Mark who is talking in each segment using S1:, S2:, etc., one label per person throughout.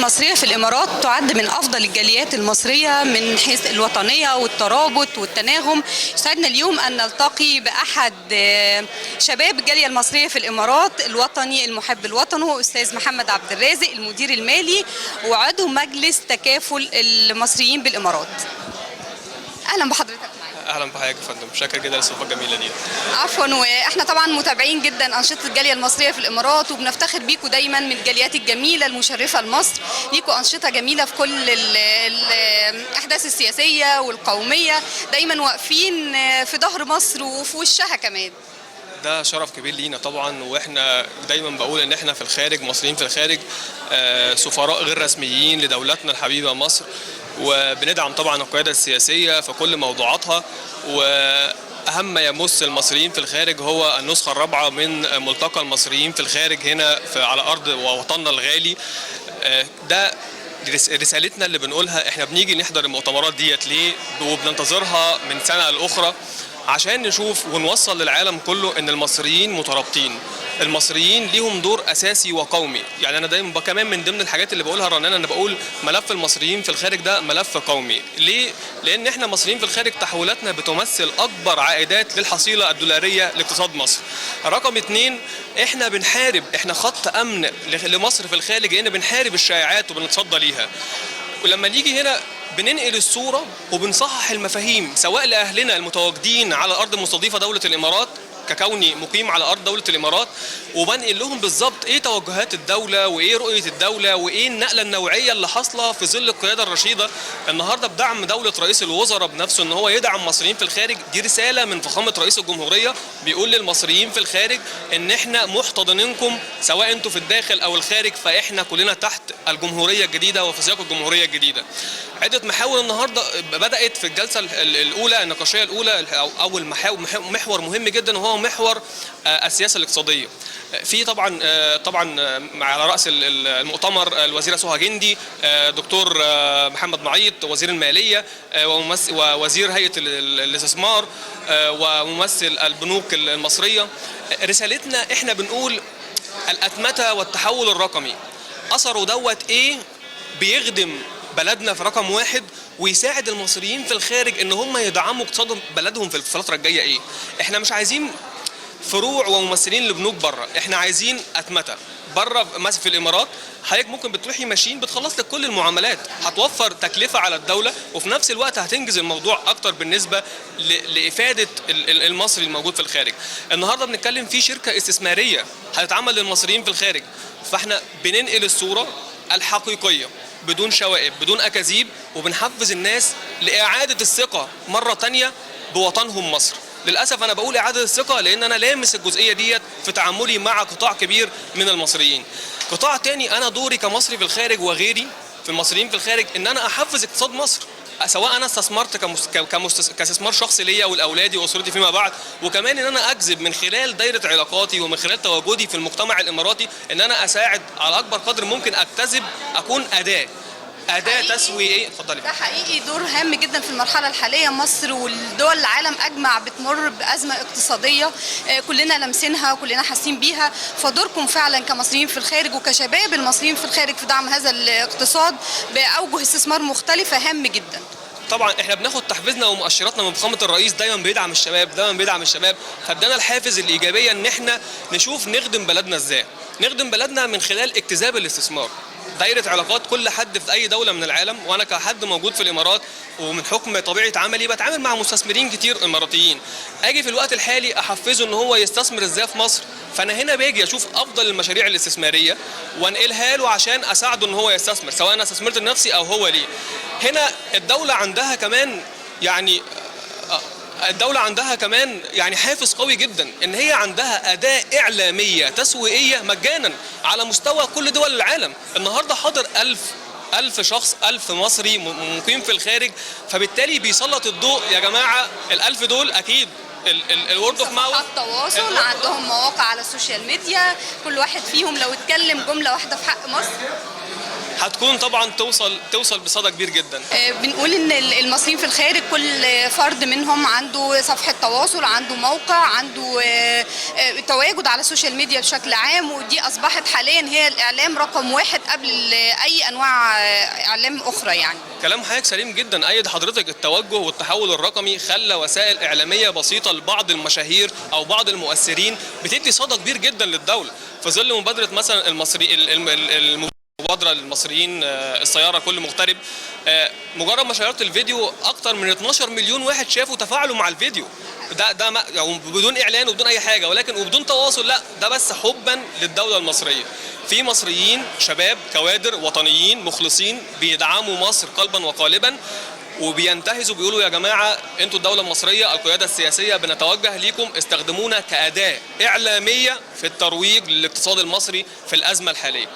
S1: المصرية في الإمارات تعد من أفضل الجاليات المصرية من حيث الوطنية والترابط والتناغم. يسعدنا اليوم أن نلتقي بأحد شباب الجالية المصرية في الإمارات، الوطني المحب لوطنه، أستاذ محمد عبد الرازق، المدير المالي وعضو مجلس تكافل المصريين بالإمارات. أهلا بحضرتك معانا.
S2: اهلا بحضرتك يا فندم، شاكر جدا للاستضافه الجميله دي.
S1: عفوا، واحنا طبعا متابعين جدا انشطه الجاليه المصريه في الامارات، وبنفتخر بيكم دايما من الجاليات الجميله المشرفه لمصر. ليكم انشطه جميله في كل الاحداث السياسيه والقوميه، دايما واقفين في ظهر مصر وفي وشها كمان.
S2: ده شرف كبير لينا طبعا، واحنا دايما بقول ان احنا في الخارج، مصريين في الخارج سفراء غير رسميين لدولتنا الحبيبه مصر، وبندعم طبعا القياده السياسيه في كل موضوعاتها. واهم ما يمس المصريين في الخارج هو النسخه الرابعه من ملتقى المصريين في الخارج هنا على ارض ووطننا الغالي. ده رسالتنا اللي بنقولها، احنا بنيجي نحضر المؤتمرات ديت ليه وبننتظرها من سنه لاخرى عشان نشوف ونوصل للعالم كله ان المصريين مترابطين، المصريين ليهم دور اساسي وقومي. يعني انا دايما كمان من ضمن الحاجات اللي بقولها رنانه، انا بقول ملف المصريين في الخارج ده ملف قومي. ليه؟ لان احنا مصريين في الخارج تحولاتنا بتمثل اكبر عائدات للحصيله الدولاريه لاقتصاد مصر. رقم 2، احنا بنحارب، احنا خط امن لمصر في الخارج، لان بنحارب الشائعات وبنتصدى ليها. ولما نيجي هنا بننقل الصورة وبنصحح المفاهيم سواء لأهلنا المتواجدين على أرض مستضيفة دولة الإمارات ككوني مقيم على أرض دولة الإمارات، وبنقل لهم بالظبط إيه توجهات الدولة وإيه رؤية الدولة وإيه النقلة النوعية اللي حاصلة في ظل القيادة الرشيدة النهاردة بدعم دولة رئيس الوزراء بنفسه إن هو يدعم مصريين في الخارج. دي رسالة من فخامة رئيس الجمهورية بيقول للمصريين في الخارج إن إحنا محتضنينكم سواء أنتوا في الداخل أو الخارج، فإحنا كلنا تحت الجمهورية الجديدة وفي سياق الجمهورية الجديدة. عدة محاور النهارده بدأت في الجلسة الأولى النقاشية الأولى، أول محور مهم جدا وهو محور السياسة الاقتصادية. في طبعا على رأس المؤتمر الوزيرة سهى جندي، دكتور محمد معيط وزير المالية، ووزير هيئة الاستثمار، وممثل البنوك المصرية. رسالتنا احنا بنقول الأتمتة والتحول الرقمي أثره دوت ايه بيخدم بلدنا في رقم 1 ويساعد المصريين في الخارج ان هم يدعموا اقتصاد بلدهم في الفتره الجايه. ايه؟ احنا مش عايزين فروع وممثلين لبنوك بره، احنا عايزين اتمته بره. مثلا في الامارات حضرتك ممكن بتروحي ماشين بتخلص لك كل المعاملات، هتوفر تكلفه على الدوله وفي نفس الوقت هتنجز الموضوع اكتر بالنسبه لافاده المصري الموجود في الخارج. النهارده بنتكلم في شركه استثماريه هتتعمل للمصريين في الخارج، فاحنا بننقل الصوره الحقيقيه بدون شوائب بدون أكاذيب، وبنحفز الناس لإعادة الثقة مرة تانية بوطنهم مصر. للأسف أنا بقول إعادة الثقة لأن أنا لامس الجزئية ديت في تعاملي مع قطاع كبير من المصريين. قطاع تاني، أنا دوري كمصري في الخارج وغيري في المصريين في الخارج إن أنا أحفز اقتصاد مصر، سواء انا استثمرت كاستثمار شخصي ليا والاولادي واسرتي فيما بعد، وكمان ان انا اجذب من خلال دايره علاقاتي ومن خلال تواجدي في المجتمع الاماراتي ان انا اساعد على اكبر قدر ممكن، اكتسب اكون اداه تسويقيه. اتفضلي.
S1: ده حقيقي دور هام جدا في المرحله الحاليه. مصر والدول العالم اجمع بتمر بازمه اقتصاديه كلنا لامسينها وكلنا حاسين بيها، فدوركم فعلا كمصريين في الخارج وكشباب المصريين في الخارج في دعم هذا الاقتصاد باوجه استثمار مختلفه هام جدا.
S2: طبعا احنا بناخد تحفيزنا ومؤشراتنا من فخامه الرئيس، دايما بيدعم الشباب، دايما بيدعم الشباب، فادانا الحافز الايجابيه ان احنا نشوف نخدم بلدنا ازاي. نخدم بلدنا من خلال اجتذاب الاستثمار، دايره علاقات كل حد في اي دوله من العالم. وانا كحد موجود في الامارات ومن حكم طبيعه عملي بتعامل مع مستثمرين كتير اماراتيين، اجي في الوقت الحالي احفزه ان هو يستثمر ازاي في مصر. فانا هنا باجي اشوف افضل المشاريع الاستثماريه وانقلها له عشان اساعده ان هو يستثمر، سواء انا استثمرت لنفسي او هو ليه. هنا الدوله عندها كمان حافز قوي جدا ان هي عندها اداه اعلاميه تسويقيه مجانا على مستوى كل دول العالم. النهارده حاضر 1000 شخص، 1000 مصري مقيم في الخارج، فبالتالي بيسلط الضوء يا جماعه ال1000 دول اكيد الورد اوف ماوث،
S1: التواصل عندهم مواقع على السوشيال ميديا، كل واحد فيهم لو اتكلم جمله واحده في حق مصر
S2: هتكون طبعا توصل بصدى كبير جدا.
S1: بنقول ان المصريين في الخارج كل فرد منهم عنده صفحه تواصل، عنده موقع، عنده تواجد على السوشيال ميديا بشكل عام، ودي اصبحت حاليا هي الاعلام رقم واحد قبل اي انواع اعلام اخرى يعني.
S2: كلام حضرتك سليم جدا. ايد حضرتك التوجه والتحول الرقمي خلى وسائل اعلاميه بسيطه لبعض المشاهير او بعض المؤثرين بتدي صدى كبير جدا للدوله. في ظل مبادره مثلا مبادرة للمصريين السيارة كل مغترب، مجرد ما شيرت الفيديو أكتر من 12 مليون واحد شافوا تفاعلوا مع الفيديو. ده يعني بدون إعلان وبدون أي حاجة، ولكن وبدون تواصل، لا ده بس حبا للدولة المصرية. في مصريين شباب كوادر وطنيين مخلصين بيدعموا مصر قلبا وقالبا، وبينتهزوا بيقولوا يا جماعة انتوا الدولة المصرية القيادة السياسية بنتوجه ليكم، استخدمونا كأداة إعلامية في الترويج للاقتصاد المصري في الأزمة الحالية.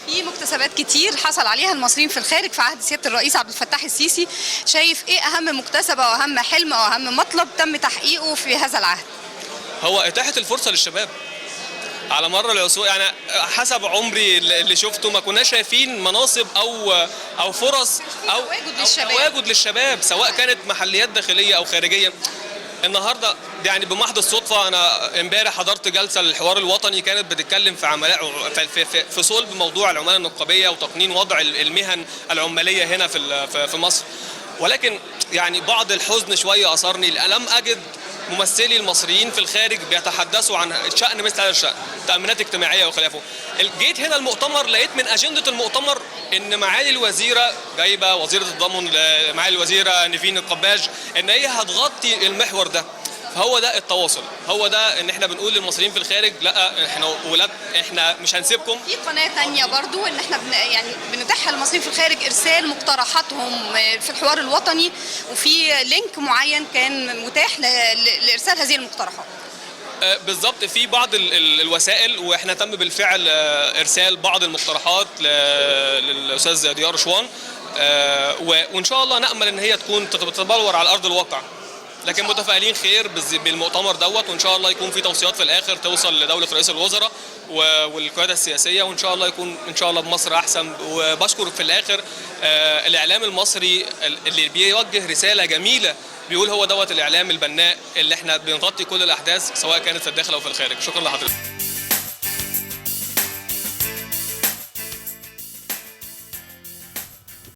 S1: في مكتسبات كتير حصل عليها المصريين في الخارج في عهد سيادة الرئيس عبد الفتاح السيسي، شايف ايه اهم مكتسبة واهم حلم او اهم مطلب تم تحقيقه في هذا العهد؟
S2: هو اتاحة الفرصة للشباب على مر العصور. يعني حسب عمري اللي شفته ما كناش شايفين مناصب او فرص او تواجد للشباب، سواء كانت محليات داخلية او خارجية. النهارده يعني بمحض الصدفه انا امبارح حضرت جلسه للحوار الوطني كانت بتتكلم في في صلب موضوع العماله النقابيه وتقنين وضع المهن العماليه هنا في مصر. ولكن يعني بعض الحزن شويه اثرني، لم اجد ممثلي المصريين في الخارج بيتحدثوا عن شأن مثل هذا الشأن، تأمينات اجتماعيه وخلافه. جيت هنا المؤتمر لقيت من اجنده المؤتمر ان معالي الوزيره جايبه وزيره التضامن معالي الوزيره نيفين القباج ان هي هتغطي المحور ده. فهو ده التواصل، هو ده ان احنا بنقول للمصريين في الخارج لا احنا ولاد، احنا مش هنسيبكم.
S1: في قناه ثانيه برضو ان احنا يعني بنتيح للمصريين في الخارج ارسال مقترحاتهم في الحوار الوطني، وفي لينك معين كان متاح لارسال هذه المقترحات.
S2: بالظبط، في بعض الوسائل واحنا تم بالفعل ارسال بعض المقترحات للاستاذ ديار شوان، وان شاء الله نامل ان هي تكون تتبلور على ارض الواقع. لكن متفائلين خير بالمؤتمر دوت، وان شاء الله يكون في توصيات في الاخر توصل لدوله رئيس الوزراء والقياده السياسيه، وان شاء الله يكون ان شاء الله بمصر احسن. وبشكر في الاخر الاعلام المصري اللي بيوجه رساله جميله، بيقول هو دوت الاعلام البناء اللي احنا بنغطي كل الاحداث سواء كانت في الداخل او في الخارج. شكرا لحضرتك.